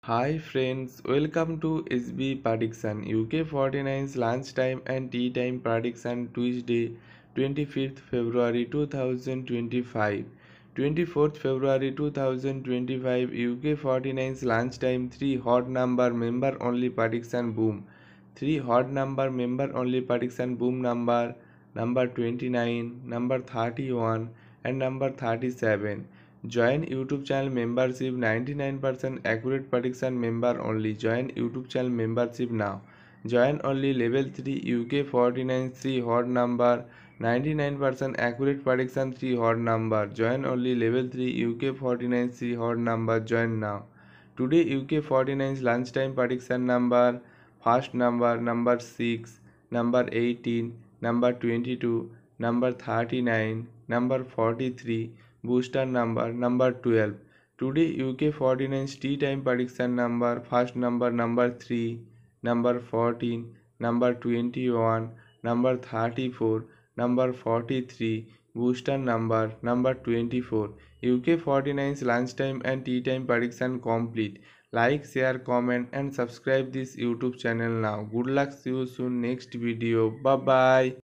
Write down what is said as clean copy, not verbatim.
Hi friends, welcome to SB Prediction UK 49's lunchtime and tea time prediction Tuesday 25th February 2025. 24th February 2025 UK 49's lunchtime 3 hot number member only prediction boom. 3 hot number member only prediction boom number 29, number 31 and number 37. Join YouTube channel membership 99% accurate prediction member only. Join YouTube channel membership now. Join only level 3 UK 49 3 hot number 99% accurate prediction 3 hot number. Join only level 3 UK 49 3 hot number. Join now. Today UK 49's lunchtime prediction number first number 6, number 18, number 22, number 39, number 43, booster number 12. Today UK 49's tea time prediction number first number 3, number 14, number 21, number 34, number 43, booster number 24. UK 49's lunchtime and tea time prediction complete. Like, share, comment and subscribe this YouTube channel now. Good luck, see you soon next video. Bye bye.